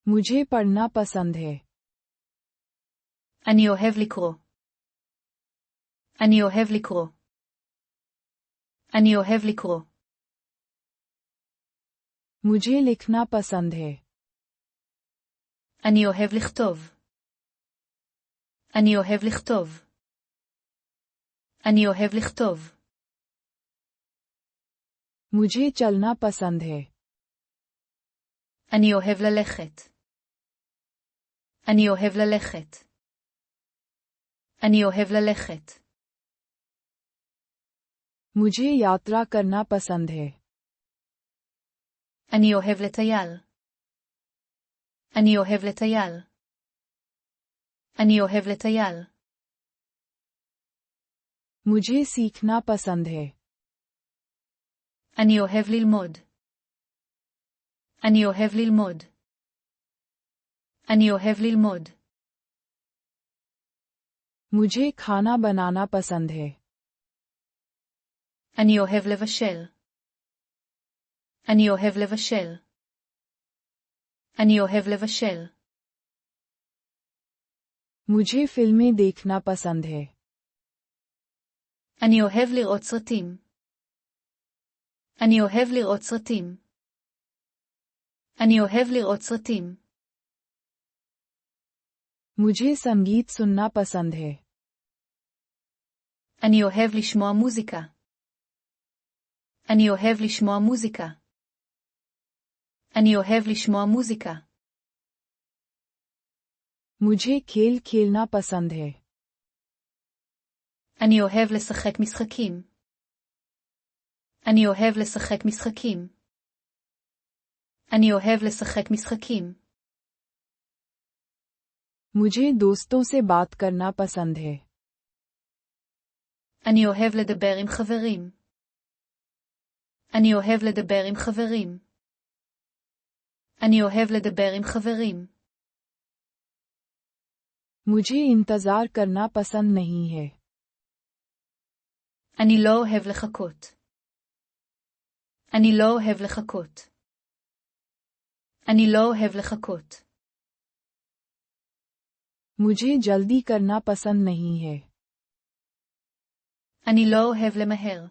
मुझे पढ़ना पसंद है। אני אוהב לקרוא. אני אוהב לקרוא. אני אוהב לקרוא. मुझे लिखना पसंद है। אני אוהב לכתוב. אני אוהב לכתוב. אני אוהב לכתוב. मुझे चलना पसंद है। אני אוהב ללכת. אני אוהב ללכת. אני אוהב ללכת. मुझे यात्रा करना पसंद है। אני אוהב לטייל. אני אוהב לטייל. אני אוהב לטייל. मुझे सीखना पसंद है। אני אוהב ללמוד. אני אוהב ללמוד. אני אוהב ללמוד. मुझे खाना बनाना पसंद है। אני אוהב לבשל. אני אוהב לבשל. אני אוהב לבשל. मुझे फिल्में देखना पसंद है। אני אוהב לראות סרטים. אני אוהב לראות סרטים. אני אוהב לראות סרטים. मुझे संगीत सुनना पसंद है। אני אוהב לשמוע מוזיקה. אני אוהב לשמוע מוזיקה. אני אוהב לשמוע מוזיקה. मुझे खेल खेलना पसंद है। אני אוהב לשחק משחקים. אני אוהב לשחק משחקים. אני אוהב לשחק משחקים. मुझे दोस्तों से बात करना पसंद है। אני אוהב לדבר עם חברים. אני אוהב לדבר עם חברים. אני אוהב לדבר עם חברים. मुझे इंतजार करना पसंद नहीं है। אני לא אוהב לחכות. אני לא אוהב לחכות. אני לא אוהב לחכות. मुझे जल्दी करना पसंद नहीं है। אני לא אוהב למהר.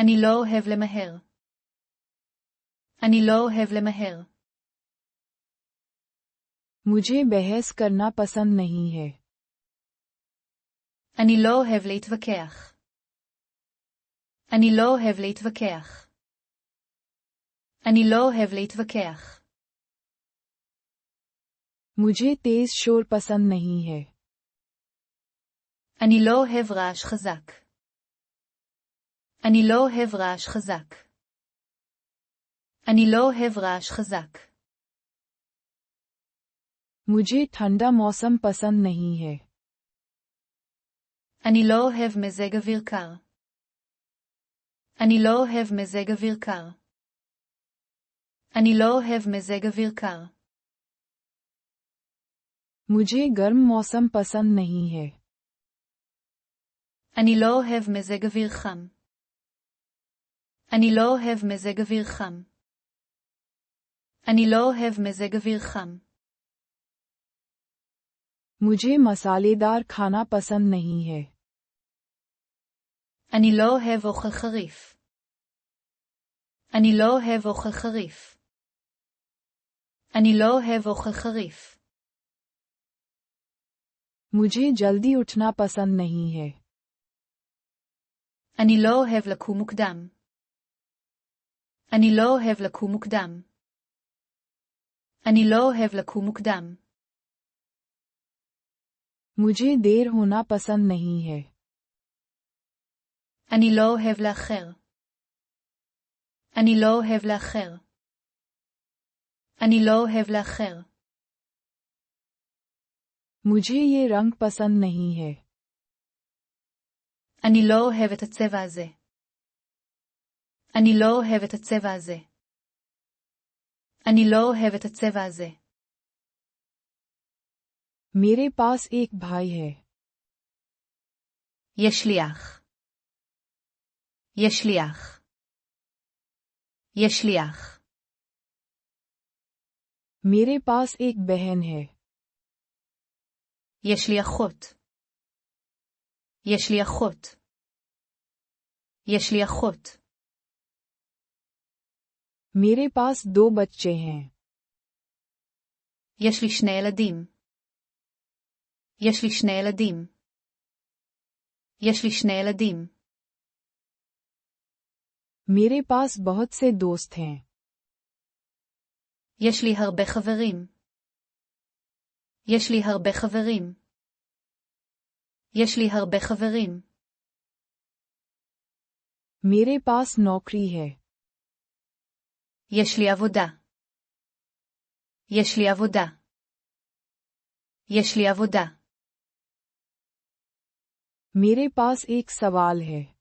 אני לא אוהב למהר. אני לא אוהב למהר. मुझे बहस करना पसंद नहीं है। אני לא אוהב להתווכח. אני לא אוהב להתווכח. אני לא אוהב להתווכח. मुझे तेज शोर पसंद नहीं है। אני לא אוהב רעש חזק. אני לא אוהב רעש חזק. אני לא אוהב רעש חזק. मुझे ठंडा मौसम पसंद नहीं है। אני לא אוהב מזג אוויר קר. אני לא אוהב מזג אוויר קר. אני לא אוהב מזג אוויר קר. मुझे गर्म मौसम पसंद नहीं है। אני לא אוהב מזג אוויר חם. אני לא אוהב מזג אוויר חם. אני לא אוהב מזג אוויר חם. मुझे मसालेदार खाना पसंद नहीं है। אני לא אוהב אוכל חריף. אני לא אוהב אוכל חריף. אני לא אוהב אוכל חריף. मुझे जल्दी उठना पसंद नहीं है। אני לא אוהב לקום מוקדם. אני לא אוהב לקום מוקדם. אני לא אוהב לקום מוקדם. मुझे देर होना पसंद नहीं है। אני לא אוהב לאחר. אני לא אוהב לאחר. אני לא אוהב לאחר. मुझे ये रंग पसंद नहीं है। אני לא אוהב את הצבע הזה. אני לא אוהב את הצבע הזה. אני לא אוהב את הצבע הזה. मेरे पास एक भाई है। יש לי אח. יש לי אח. יש לי אח. मेरे पास एक बहन है। יש לי אחות. יש לי אחות. יש לי אחות. मेरे पास 2 बच्चे हैं। יש לי שני ילדים. יש לי שני ילדים. יש לי שני ילדים. मेरे पास बहुत से दोस्त हैं। יש לי הרבה חברים. יש לי הרבה חברים. יש לי הרבה חברים. मेरे पास नौकरी है। יש לי עבודה. יש לי עבודה. יש לי עבודה. मेरे पास एक सवाल है।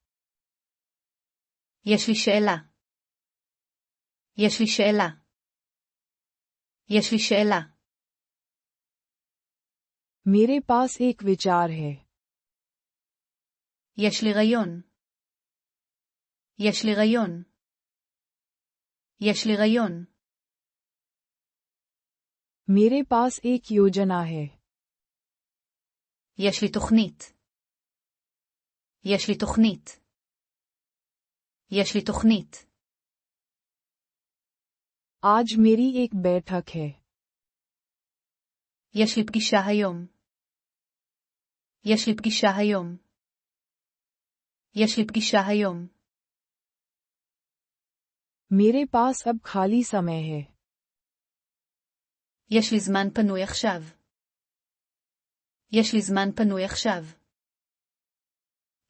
יש לי שאלה. יש לי שאלה. יש לי שאלה. मेरे पास एक विचार है। יש לי רעיון. יש לי רעיון. יש לי רעיון. मेरे पास एक योजना है। יש לי תוכנית. יש לי תוכנית. יש לי תוכנית. आज मेरी एक बैठक है। יש לי פגישה היום. יש לי פגישה היום. יש לי פגישה היום. मेरे पास अब खाली समय है। יש לי זמן פנוי עכשיו. יש לי זמן פנוי עכשיו.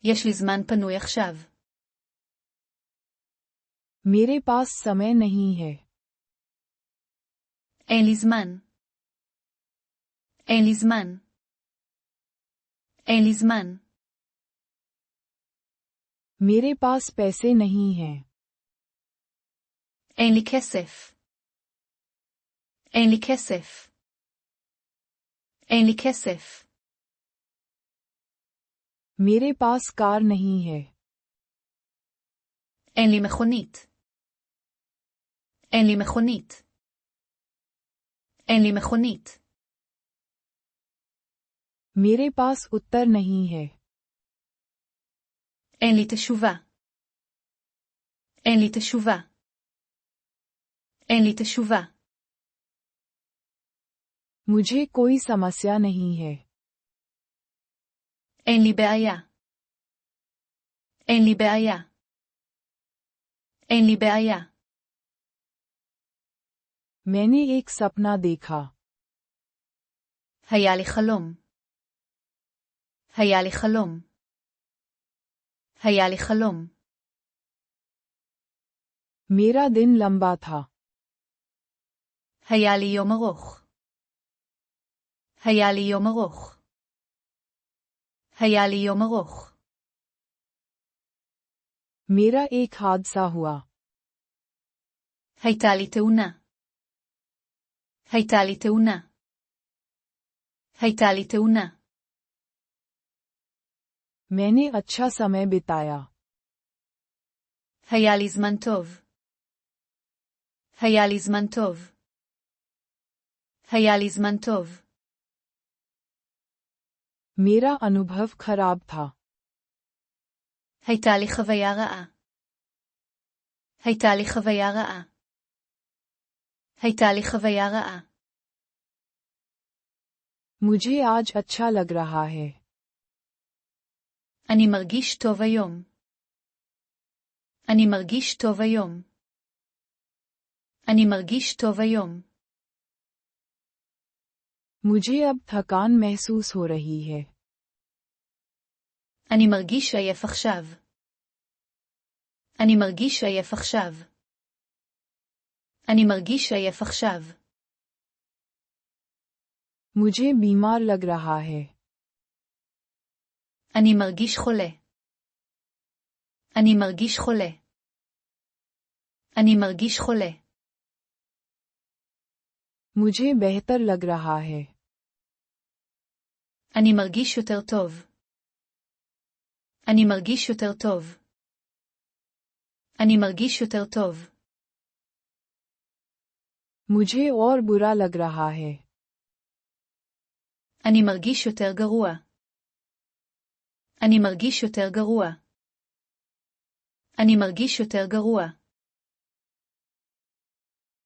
יש לי זמן פנוי עכשיו. मेरे पास समय नहीं है। אין לי זמן. אין לי זמן. אין לי זמן. मेरे पास पैसे नहीं हैं। אין לי כסף. אין לי כסף. אין לי כסף. मेरे पास कार नहीं है। אין לי מכונית. אין לי מכונית. אין לי מכונית. मेरे पास उत्तर नहीं है। אין לי תשובה. אין לי תשובה. אין לי תשובה. मुझे कोई समस्या नहीं है। אין לי בעיה. אין לי בעיה. אין לי בעיה. मैंने एक सपना देखा। היה לי חלום. היה לי חלום. היה לי חלום. मेरा दिन लंबा था। היה לי יום ארוך. היה לי יום ארוך. היה לי יום ארוך. मेरा एक हादसा हुआ। הייתה לי תאונה. הייתה לי תאונה. הייתה לי תאונה. मैंने अच्छा समय बिताया। היה לי זמן טוב. היה לי זמן טוב. היה לי זמן טוב. मेरा अनुभव खराब था। הייתה לי חוויה רעה. הייתה לי חוויה רעה. הייתה לי חוויה רעה. मुझे आज अच्छा लग रहा है। אני מרגיש טוב היום. אני מרגיש טוב היום. אני מרגיש טוב היום. मुझे अब थकान महसूस हो रही है। אני מרגיש עייף עכשיו. אני מרגיש עייף עכשיו. אני מרגיש עייף עכשיו. मुझे बीमार लग रहा है। אני מרגיש חולה. אני מרגיש חולה. אני מרגיש חולה. मुझे बेहतर लग रहा है। אני מרגיש יותר טוב. אני מרגיש יותר טוב. אני מרגיש יותר טוב. मुझे और बुरा लग रहा है। אני מרגיש יותר גרוע. אני מרגיש יותר גרוע. אני מרגיש יותר גרוע.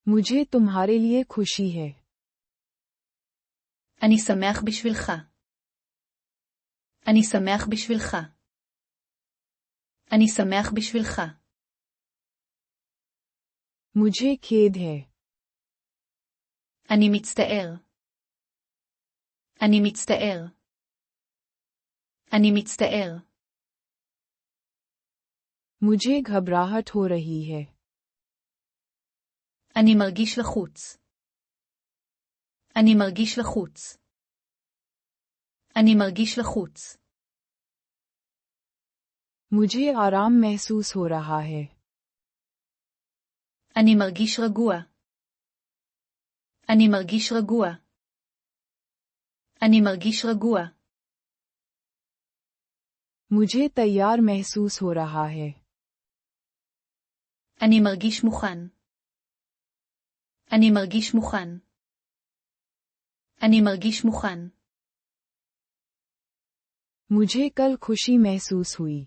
मुझे तुम्हारे लिए खुशी है। אני שמח בשבילך. אני שמח בשבילך. אני שמח בשבילך. मुझे खेद है। אני מצטער. אני מצטער. אני מצטער. मुझे घबराहट हो रही है। אני מרגיש לחוץ. אני מרגיש לחוץ. אני מרגיש לחוץ. मुझे आराम महसूस हो रहा है। אני מרגיש רגוע. אני מרגיש רגוע. אני מרגיש רגוע. मुझे तैयार महसूस हो रहा है। אני מרגיש מוכן. אני מרגיש מוכן. אני מרגיש מוכן. मुझे कल खुशी महसूस हुई।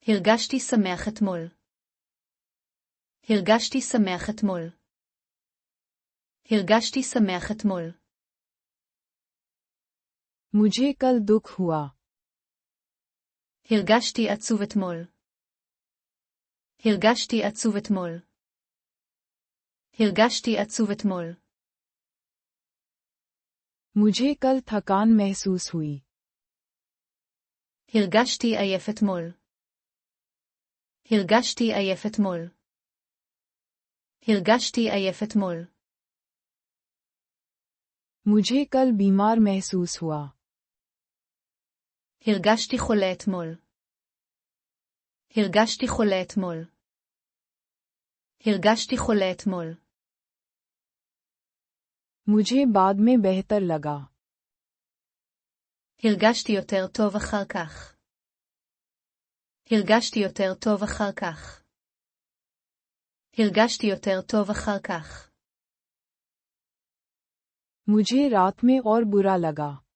הרגשתי שמח אתמול. הרגשתי שמח אתמול. הרגשתי שמח אתמול. मुझे कल दुख हुआ। הרגשתי עצוב אתמול. הרגשתי עצוב אתמול. הרגשתי עצוב אתמול. मुझे कल थकान महसूस हुई। הרגשתי עייף אתמול. הרגשתי עייף אתמול. הרגשתי עייף אתמול. मुझे कल बीमार महसूस हुआ। הרגשתי חולה אתמול. הרגשתי חולה אתמול. הרגשתי חולה אתמול. मुझे बाद में बेहतर लगा। הרגשתי יותר טוב אחר כך. הרגשתי יותר טוב אחר כך. הרגשתי יותר טוב אחר כך. मुझे रात में और बुरा लगा।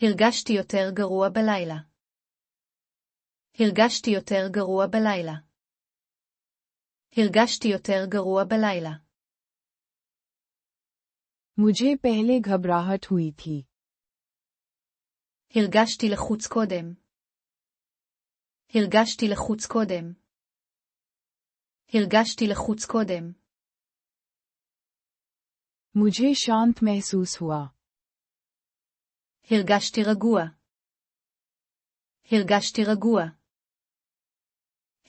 הרגשתי יותר גרוע בלילה. הרגשתי יותר גרוע בלילה. הרגשתי יותר גרוע בלילה. मुझे पहले घबराहट हुई थी। הרגשתי לחוץ קודם. הרגשתי לחוץ קודם. הרגשתי לחוץ קודם. मुझे शांत महसूस हुआ। הרגשתי רגוע. הרגשתי רגוע.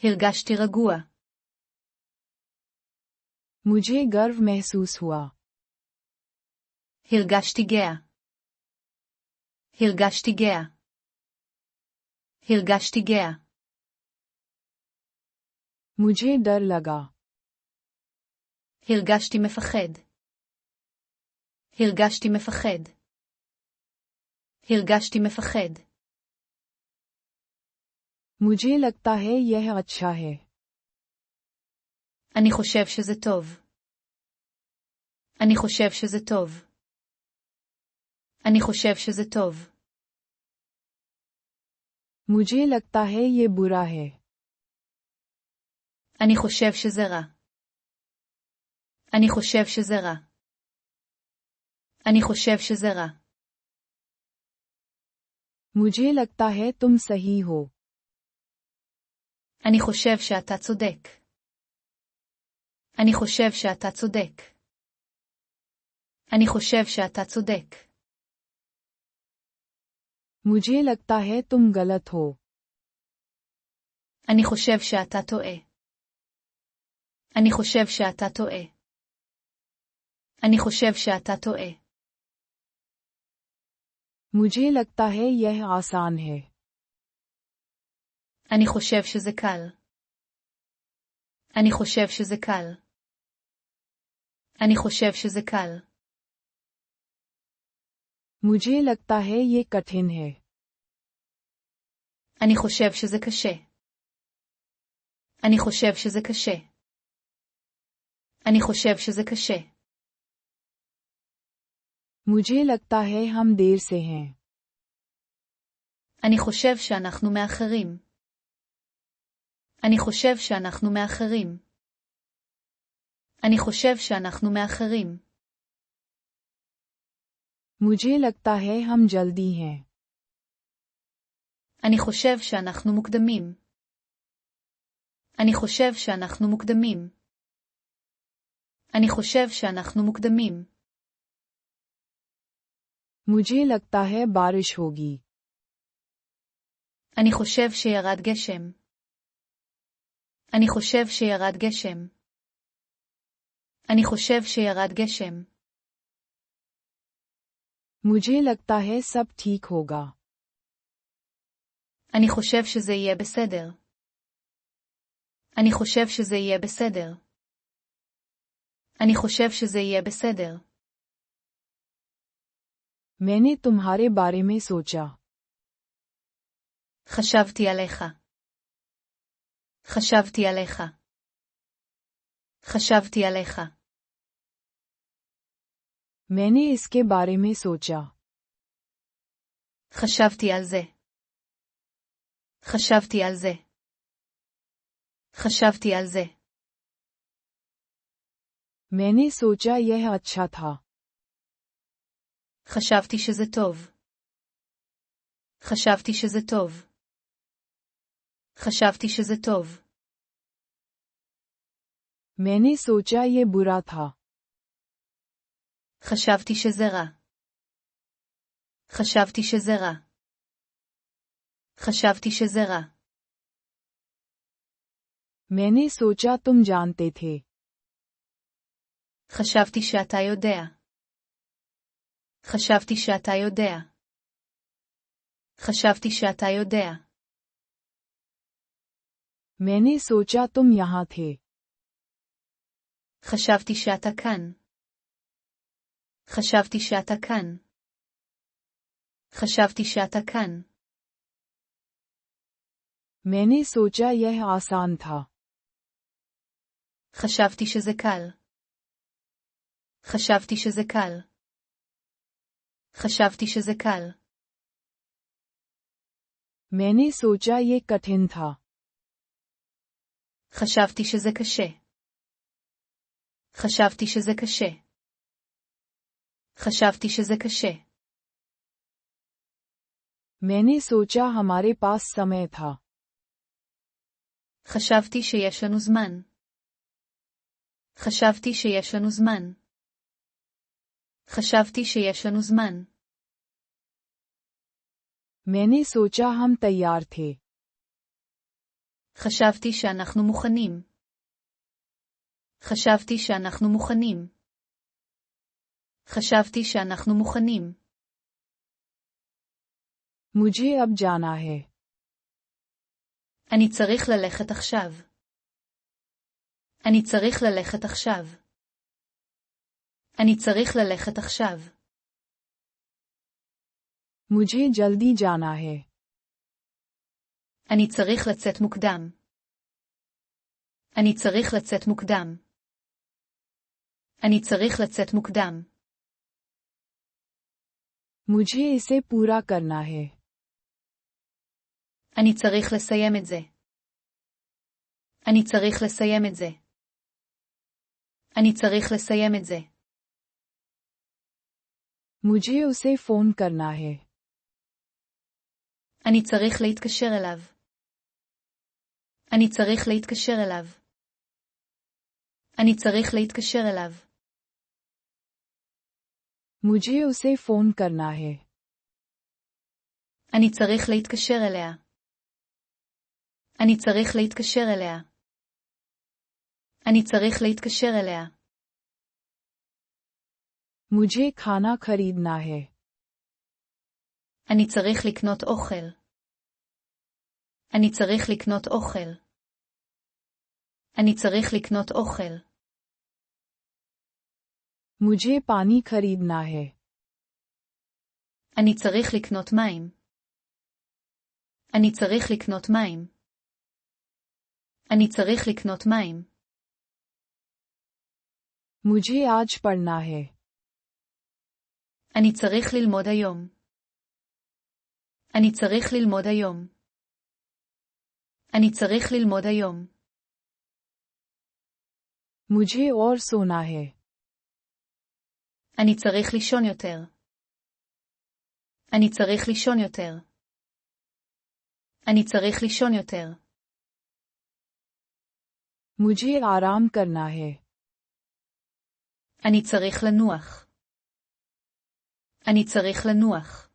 הרגשתי רגוע. मुझे गर्व महसूस हुआ। הרגשתי גאה. הרגשתי גאה. הרגשתי גאה. मुझे डर लगा। הרגשתי מפחד. הרגשתי מפחד. הרגשתי מפחד. मुझे लगता है यह अच्छा है। אני חושב שזה טוב. אני חושב שזה טוב. אני חושב שזה טוב. मुझे लगता है ये बुरा है। אני חושב שזה רע. אני חושב שזה רע. אני חושב שזה רע. मुझे लगता है तुम सही हो। אני חושב שאתה צודק. אני חושב שאתה צודק. אני חושב שאתה צודק. मुझे लगता है तुम गलत हो। אני חושב שאתה טועה. אני חושב שאתה טועה. אני חושב שאתה טועה. मुझे लगता है यह आसान है। אני חושב שזה קל. אני חושב שזה קל. אני חושב שזה קל. मुझे लगता है ये कठिन है। אני חושב שזה קשה. אני חושב שזה קשה. אני חושב שזה קשה. मुझे लगता है हम देर से हैं. אני חושב שאנחנו מאחרים. אני חושב שאנחנו מאחרים. אני חושב שאנחנו מאחרים. मुझे लगता है हम जल्दी हैं. אני חושב שאנחנו מוקדמים. אני חושב שאנחנו מוקדמים. אני חושב שאנחנו מוקדמים. मुझे लगता है बारिश होगी. אני חושב שירד גשם. אני חושב שירד גשם. אני חושב שירד גשם. मुझे लगता है सब ठीक होगा. אני חושב שזה יהיה בסדר. אני חושב שזה יהיה בסדר. אני חושב שזה יהיה בסדר. मैंने तुम्हारे बारे में सोचा. חשבתי עליך. חשבתי עליך. חשבתי עליך. मैंने इसके बारे में सोचा. חשבתי על זה. חשבתי על זה. חשבתי על זה. मैंने सोचा यह अच्छा था. חשבתי שזה טוב. חשבתי שזה טוב. חשבתי שזה טוב. मैंने सोचा ये बुरा था. חשבתי שזה רע. חשבתי שזה רע. חשבתי שזה רע. मैंने सोचा तुम जानते थे. חשבתי שאתה יודע. חשבתי שאתה יודע. חשבתי שאתה יודע. मैंने सोचा तुम यहाँ थे. חשבתי שאתה כאן. חשבתי שאתה כאן. חשבתי שאתה כאן. मैंने सोचा यह आसान था. חשבתי שזה קל. חשבתי שזה קל. חשבתי שזה קל. मैंने सोचा ये कठिन था. חשבתי שזה קשה. חשבתי שזה קשה. חשבתי שזה קשה. मैंने सोचा हमारे पास समय था. חשבתי שיש לנו זמן. חשבתי שיש לנו זמן. חשבתי שיש לנו זמן. मैंने सोचा हम तैयार थे. חשבתי שאנחנו מוכנים. חשבתי שאנחנו מוכנים. חשבתי שאנחנו מוכנים. मुझे अब जाना है. אני צריך ללכת עכשיו. אני צריך ללכת עכשיו. אני צריך ללכת עכשיו. मुझे जल्दी जाना है. אני צריך לצאת מוקדם. אני צריך לצאת מוקדם. אני צריך לצאת מוקדם. मुझे इसे पूरा करना है. אני צריך לסיים את זה. אני צריך לסיים את זה. אני צריך לסיים את זה. मुझे उसे फोन करना है. אני צריך להתקשר אליו. אני צריך להתקשר אליו. אני צריך להתקשר אליו. मुझे उसे फोन करना है. אני צריך להתקשר אליה. אני צריך להתקשר אליה. אני צריך להתקשר אליה. मुझे खाना खरीदना है. אני צריך לקנות אוכל. אני צריך לקנות אוכל. אני צריך לקנות אוכל. मुझे पानी खरीदना है. אני צריך לקנות מים. אני צריך לקנות מים. אני צריך לקנות מים. मुझे आज पढ़ना है। אני צריך ללמוד היום. אני צריך ללמוד היום. אני צריך ללמוד היום. मुझे और सोना है। אני צריך לישון יותר. אני צריך לישון יותר. אני צריך לישון יותר. मुझे आराम करना है। אני צריך לנוח. אני צריך לנוח.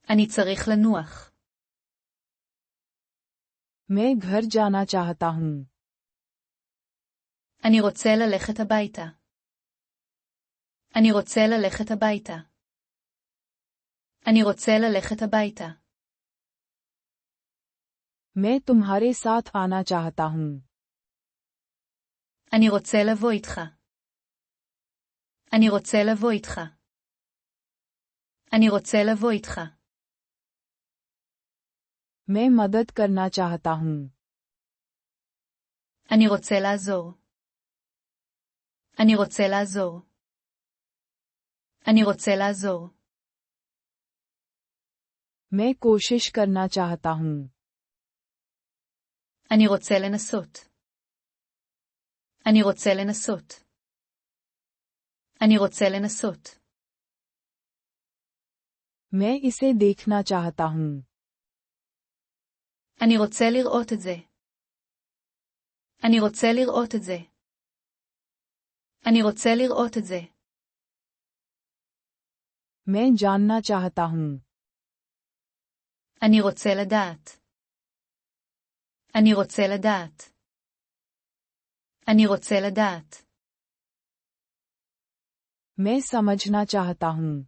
אני צריך לנוח. मैं घर जाना चाहता हूँ। אני רוצה ללכת הביתה. אני רוצה ללכת הביתה. אני רוצה ללכת הביתה. मैं तुम्हारे साथ आना चाहता हूँ। אני רוצה לבוא איתך. אני רוצה לבוא איתך. אני רוצה לבוא איתך. मैं मदद करना चाहता हूँ। אני רוצה לעזור. אני רוצה לעזור. אני רוצה לעזור. मैं कोशिश करना चाहता हूँ। אני רוצה לנסות. אני רוצה לנסות. אני רוצה לנסות. मैं इसे देखना चाहता हूँ। אני רוצה לראות את זה. אני רוצה לראות את זה. אני רוצה לראות את זה. मैं जानना चाहता हूँ। אני רוצה לדעת. אני רוצה לדעת. אני רוצה לדעת. मैं समझना चाहता हूँ।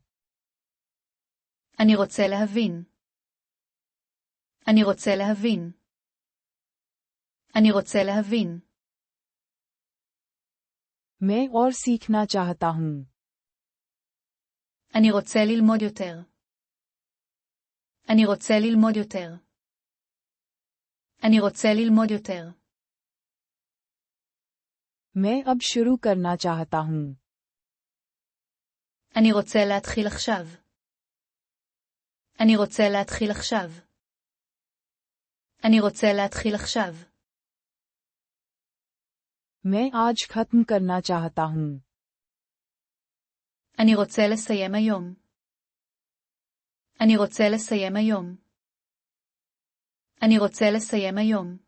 אני רוצה להבין. אני רוצה להבין. אני רוצה להבין. मैं और सीखना चाहता हूँ। אני רוצה ללמוד יותר. אני רוצה ללמוד יותר. אני רוצה ללמוד יותר. मैं अब शुरू करना चाहता हूँ। אני רוצה להתחיל עכשיו. אני רוצה להתחיל עכשיו. אני רוצה להתחיל עכשיו. मैं आज खत्म करना चाहता हूँ। אני רוצה לסיים היום. אני רוצה לסיים היום. אני רוצה לסיים היום.